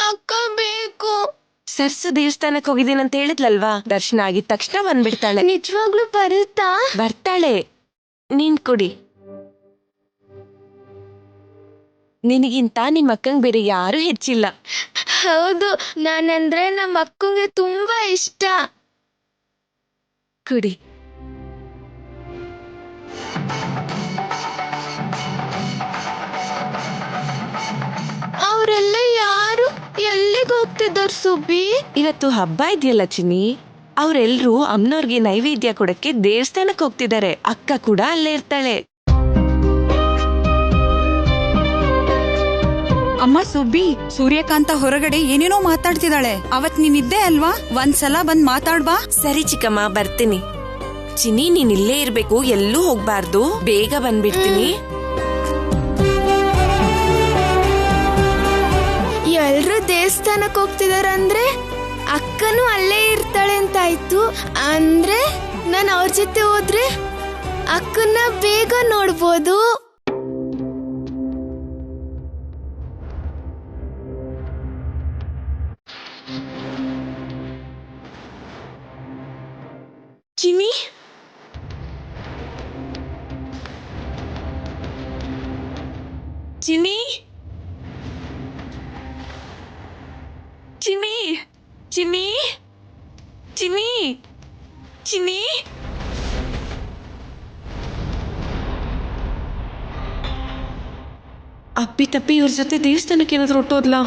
ಅಕ್ಕ ಬೇಕು. ಸರ್ಸು ದೇವಸ್ಥಾನಕ್ಕೆ ಹೋಗಿದ್ದೀನಿ ಅಂತ ಹೇಳಿದ್ಲಲ್ವಾ, ದರ್ಶನ ಆಗಿದ ತಕ್ಷಣ ಬಂದ್ಬಿಡ್ತಾಳೆ. ನಿಜವಾಗ್ಲೂ ಬರುತ್ತಾ? ಬರ್ತಾಳೆ. ನೀನ್ ಕುಡಿ. ನಿನಗಿಂತ ನಿಮ್ಮ ಅಕ್ಕಂಗ್ ಬೇರೆ ಯಾರು ಹೆಚ್ಚಿಲ್ಲ. ಹೌದು, ನಾನಂದ್ರೆ ನಮ್ಮ ಅಕ್ಕಂಗೆ ತುಂಬಾ ಇಷ್ಟ. ಕುಡಿ. ಅವರೆಲ್ಲ ಯಾರು? ಎಲ್ಲಿಗೆ ಹೋಗ್ತಿದ್ದಾರೆ ಸುಬ್ಬಿ? ಇವತ್ತು ಹಬ್ಬ ಇದೆಯಲ್ಲ ಚಿನ್ನಿ, ಅವ್ರೆಲ್ರೂ ಅಮ್ಮನವ್ರಿಗೆ ನೈವೇದ್ಯ ಕೊಡಕ್ಕೆ ದೇವಸ್ಥಾನಕ್ಕೆ ಹೋಗ್ತಿದ್ದಾರೆ. ಅಕ್ಕ ಕೂಡ ಅಲ್ಲೇ ಇರ್ತಾಳೆ. ಅಮ್ಮ ಸುಬ್ಬಿ, ಸೂರ್ಯಕಾಂತ ಹೊರಗಡೆ ಏನೇನೋ ಮಾತಾಡ್ತಿದ್ದಾಳೆ. ಅವತ್ ನೀನಿದ್ದೆ ಅಲ್ವಾ? ಒಂದ್ಸಲ ಬಂದ್ ಮಾತಾಡ್ಬಾ. ಸರಿ ಚಿಕ್ಕಮ್ಮ, ಬರ್ತೀನಿ. ಚಿನ್ನಿ, ನೀನ್ ಇಲ್ಲೇ ಇರ್ಬೇಕು, ಎಲ್ಲೂ ಹೋಗ್ಬಾರ್ದು. ಬೇಗ ಬಂದ್ಬಿಡ್ತೀನಿ. ಎಲ್ರು ದೇವಸ್ಥಾನಕ್ಕೆ ಹೋಗ್ತಿದಾರಂದ್ರೆ ಅಕ್ಕನೂ ಅಲ್ಲೇ ಇರ್ತಾಳೆ ಅಂತಾಯ್ತು. ಅಂದ್ರೆ ನಾನು ಅವ್ರ ಜೊತೆ ಹೋದ್ರೆ ಅಕ್ಕನ್ನ ಬೇಗ ನೋಡ್ಬೋದು. ಚಿನ್ನಿ, ಚಿನ್ನಿ, ಚಿನ್ನಿ, ಚಿನ್ನಿ, ಚಿನ್ನಿ, ಚಿನ್ನಿ, ಅಪ್ಪಿ ತಪ್ಪಿ ಇವ್ರ ಜೊತೆ ದೇವಸ್ಥಾನಕ್ಕೆ ಏನಾದರೂ ಹೊಟ್ಟೋದ್ಲಾ?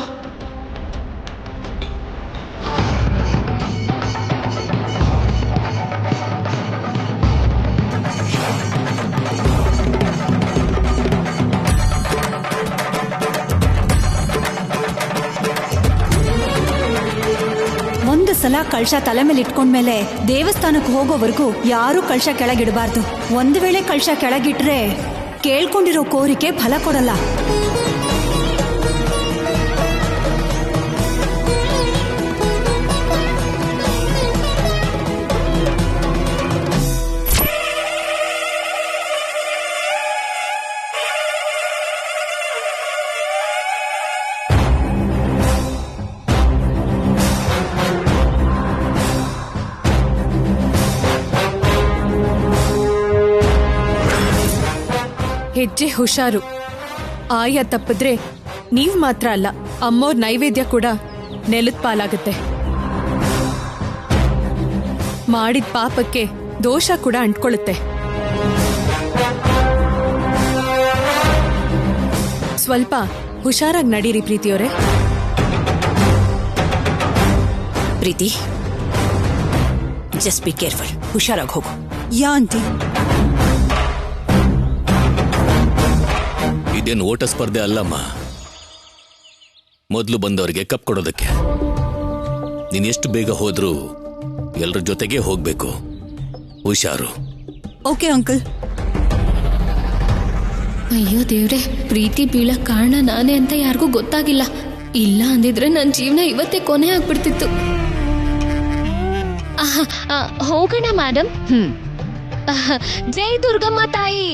ಒಂದು ಸಲ ಕಳಶ ತಲೆ ಮೇಲೆ ಇಟ್ಕೊಂಡ್ಮೇಲೆ ದೇವಸ್ಥಾನಕ್ಕೆ ಹೋಗೋವರೆಗೂ ಯಾರೂ ಕಳಶ ಕೆಳಗಿಡಬಾರ್ದು. ಒಂದು ವೇಳೆ ಕಳಶ ಕೆಳಗಿಟ್ರೆ ಕೇಳ್ಕೊಂಡಿರೋ ಕೋರಿಕೆ ಫಲ ಕೊಡಲ್ಲ. ಹೆಜ್ಜೆ ಹುಷಾರು. ಆಯ ತಪ್ಪಿದ್ರೆ ನೀವ್ ಮಾತ್ರ ಅಲ್ಲ, ಅಮ್ಮೋರ್ ನೈವೇದ್ಯ ಕೂಡ ನೆಲದ ಪಾಲಾಗುತ್ತೆ. ಮಾಡಿದ ಪಾಪಕ್ಕೆ ದೋಷ ಕೂಡ ಅಂಟ್ಕೊಳ್ಳುತ್ತೆ. ಸ್ವಲ್ಪ ಹುಷಾರಾಗಿ ನಡೀರಿ ಪ್ರೀತಿಯವರೇ. ಪ್ರೀತಿ, ಜಸ್ಟ್ ಬಿ ಕೇರ್ಫುಲ್. ಹುಷಾರಾಗಿ ಹೋಗು. ಯಾ ಆಂಟಿ? ಇದೇನು ಓಟ ಸ್ಪರ್ಧೆ ಅಲ್ಲಮ್ಮ, ಮೊದಲು ಬಂದವರಿಗೆ ಕಪ್ ಕೊಡೋದಕ್ಕೆ. ನೀನ್ ಎಷ್ಟು ಬೇಗ ಹೋದ್ರೂ ಎಲ್ಲರ ಜೊತೆಗೆ ಹೋಗ್ಬೇಕು. ಹುಷಾರು. Okay uncle. ಅಯ್ಯೋ ದೇವ್ರೆ, ಪ್ರೀತಿ ಬೀಳಕ್ ಕಾರಣ ನಾನೇ ಅಂತ ಯಾರಿಗೂ ಗೊತ್ತಾಗಿಲ್ಲ. ಇಲ್ಲ ಅಂದಿದ್ರೆ ನನ್ನ ಜೀವನ ಇವತ್ತೇ ಕೊನೆ ಆಗ್ಬಿಡ್ತಿತ್ತು. ಹೋಗೋಣ ಮೇಡಮ್. ಜೈ ದುರ್ಗಮ್ಮ ತಾಯಿ.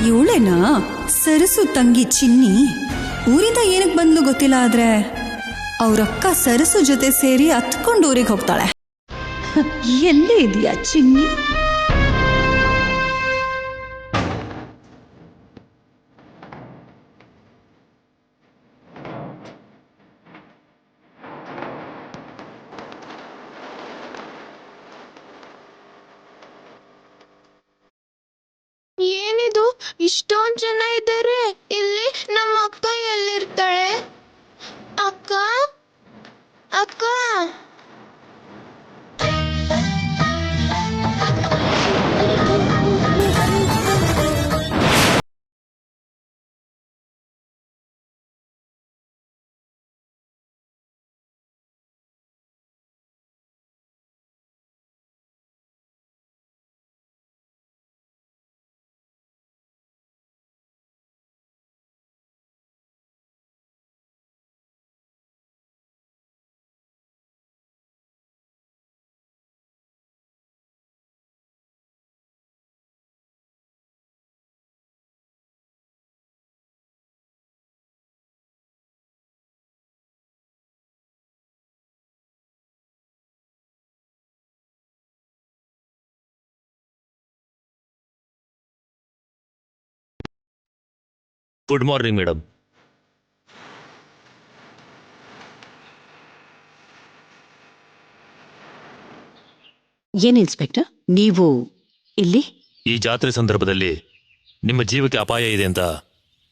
ಇವಳೇನಾ ಸರಸು ತಂಗಿ ಚಿನ್ನಿ? ಊರಿಂದ ಏನಕ್ಕೆ ಬಂದ್ಲು ಗೊತ್ತಿಲ್ಲ, ಆದ್ರೆ ಅವ್ರಕ್ಕ ಸರಸು ಜೊತೆ ಸೇರಿ ಹತ್ಕೊಂಡು ಊರಿಗೆ ಹೋಗ್ತಾಳೆ. ಎಲ್ಲೇ ಇದೆಯಾ ಚಿನ್ನಿ? ಏನಿದು, ಇಷ್ಟೊಂದ್ ಜನ ಇದ್ದಾರೆ ಇಲ್ಲಿ. ನಮ್ಮ ಅಕ್ಕ ಎಲ್ಲಿರ್ತಾಳೆ? ಅಕ್ಕ, ಅಕ್ಕ. Good morning madam. ಏನ್ ಇನ್ಸ್ಪೆಕ್ಟರ್, ನೀವು ಇಲ್ಲಿ? ಈ ಜಾತ್ರೆ ಸಂದರ್ಭದಲ್ಲಿ ನಿಮ್ಮ ಜೀವಕ್ಕೆ ಅಪಾಯ ಇದೆ ಅಂತ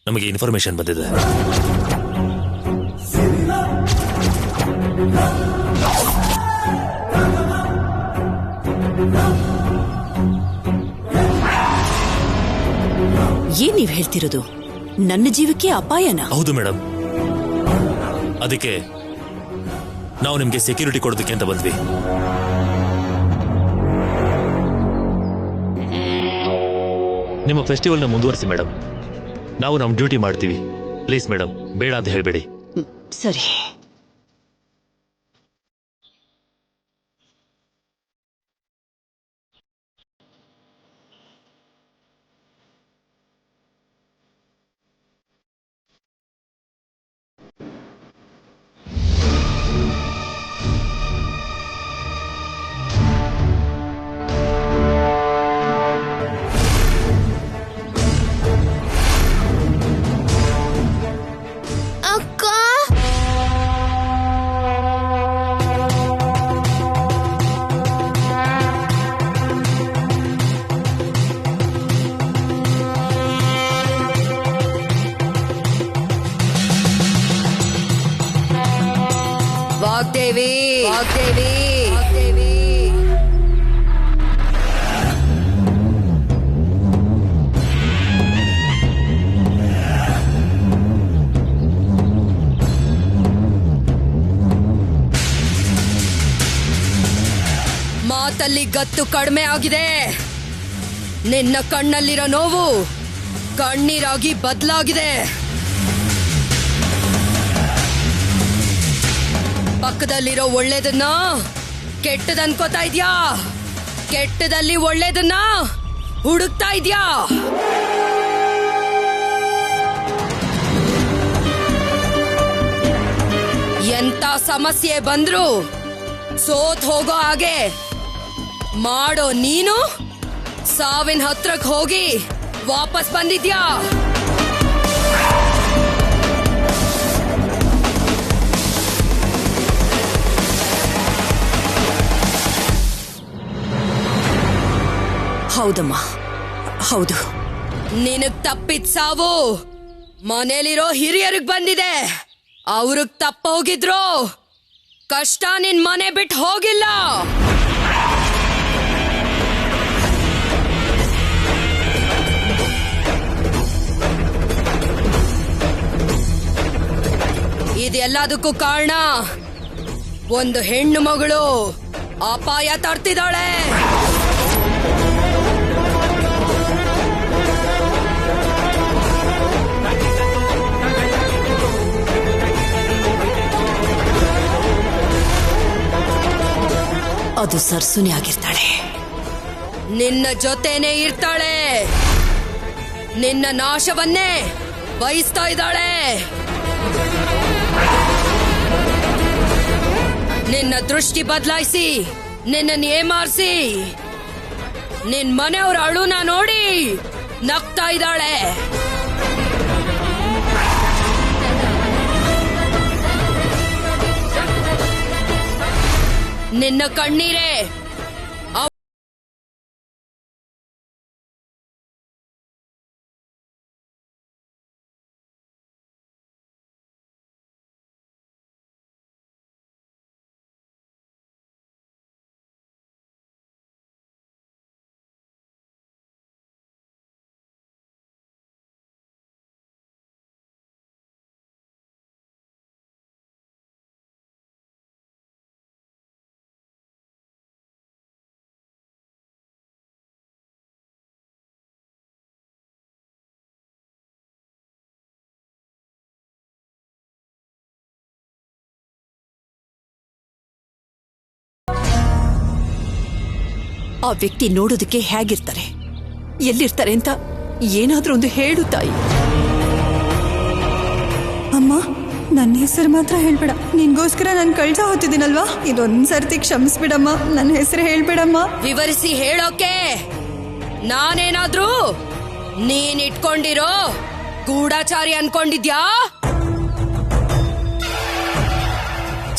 ನಮಗೆ ಇನ್ಫಾರ್ಮೇಶನ್ ಬಂದಿದೆ. ಏನ್ ನೀವ್ ಹೇಳ್ತಿರೋದು? ನನ್ನ ಜೀವಕ್ಕೆ ಅಪಾಯನ? ಹೌದು ಮೇಡಮ್, ಅದಕ್ಕೆ ನಾವು ನಿಮ್ಗೆ ಸೆಕ್ಯೂರಿಟಿ ಕೊಡೋದಕ್ಕೆ ಅಂತ ಬಂದ್ವಿ. ನಿಮ್ಮ ಫೆಸ್ಟಿವಲ್ನ ಮುಂದುವರಿಸಿ ಮೇಡಮ್. ನಾವು ನಮ್ಮ ಡ್ಯೂಟಿ ಮಾಡ್ತೀವಿ. ಪ್ಲೀಸ್ ಮೇಡಮ್, ಬೇಡ ಅಂತ ಹೇಳಬೇಡಿ. ಸರಿ. ಅಕ್ಕ, ವಾಗ್ದೇವಿ, ಮಾತಲ್ಲಿ ಗತ್ತು ಕಡಿಮೆ ಆಗಿದೆ. ನಿನ್ನ ಕಣ್ಣಲ್ಲಿರೋ ನೋವು ಕಣ್ಣೀರಾಗಿ ಬದಲಾಗಿದೆ. ಪಕ್ಕದಲ್ಲಿರೋ ಒಳ್ಳೇದನ್ನ ಕೆಟ್ಟದನ್ಕೋತಾ ಇದ್ಯಾ? ಕೆಟ್ಟದಲ್ಲಿ ಒಳ್ಳೇದನ್ನ ಹುಡುಕ್ತಾ ಇದ್ಯಾ? ಎಂತ ಸಮಸ್ಯೆ ಬಂದ್ರು ಸೋತ್ ಹೋಗೋ ಹಾಗೆ ಮಾಡೋ ನೀನು ಸಾವಿನ ಹತ್ರಕ್ಕೆ ಹೋಗಿ ವಾಪಸ್ ಬಂದಿದ್ಯಾ? ಹೌದಮ್ಮ, ಹೌದು. ನಿನಗ್ ತಪ್ಪಿದ್ ಸಾವು ಮನೇಲಿರೋ ಹಿರಿಯರಿಗೆ ಬಂದಿದೆ. ಅವ್ರಿಗೆ ತಪ್ಪ ಹೋಗಿದ್ರು ಕಷ್ಟ ನಿನ್ ಮನೆ ಬಿಟ್ಟು ಹೋಗಿಲ್ಲ. ಇದೆಲ್ಲದಕ್ಕೂ ಕಾರಣ ಒಂದು ಹೆಣ್ಣು ಮಗಳು ಅಪಾಯ ತರ್ತಿದ್ದಾಳೆ. ಅದು ಸರ್ಸುನೆ ಆಗಿರ್ತಾಳೆ. ನಿನ್ನ ಜೊತೆನೆ ಇರ್ತಾಳೆ. ನಿನ್ನ ನಾಶವನ್ನೇ ಬಯಸ್ತಾ ಇದ್ದಾಳೆ. ನಿನ್ನ ದೃಷ್ಟಿ ಬದಲಾಯಿಸಿ ನಿನ್ನ ಏಮಾರಿಸಿ ನಿನ್ ಮನೆಯವ್ರ ಅಳುನ ನೋಡಿ ನಗ್ತಾ ಇದ್ದಾಳೆ. ನಿನ್ನ ಕಣ್ಣೀರೇ ಆ ವ್ಯಕ್ತಿ ನೋಡೋದಕ್ಕೆ ಹೇಗಿರ್ತಾರೆ, ಎಲ್ಲಿರ್ತಾರೆ ಅಂತ ಏನಾದ್ರೂ ಒಂದು ಹೇಳು ತಾಯಿ. ಅಮ್ಮ, ನನ್ನ ಹೆಸರು ಮಾತ್ರ ಹೇಳ್ಬೇಡ. ನಿನ್ಗೋಸ್ಕರ ನಾನು ಕಳ್ಸ ಹೋಗ್ತಿದ್ದೀನಲ್ವಾ, ಇದೊಂದ್ಸರ್ತಿ ಕ್ಷಮಿಸ್ಬಿಡಮ್ಮ. ನನ್ನ ಹೆಸರು ಹೇಳ್ಬೇಡಮ್ಮ. ವಿವರಿಸಿ ಹೇಳೋಕೆ ನಾನೇನಾದ್ರೂ ನೀನ್ ಇಟ್ಕೊಂಡಿರೋ ಗೂಢಾಚಾರಿ ಅನ್ಕೊಂಡಿದ್ಯಾ?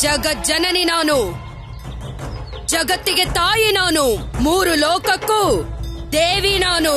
ಜಗಜ್ಜನನಿ ನಾನು, ಜಗತ್ತಿಗೆ ತಾಯಿ ನಾನು, 3 ಲೋಕಕ್ಕೂ ದೇವಿ ನಾನು.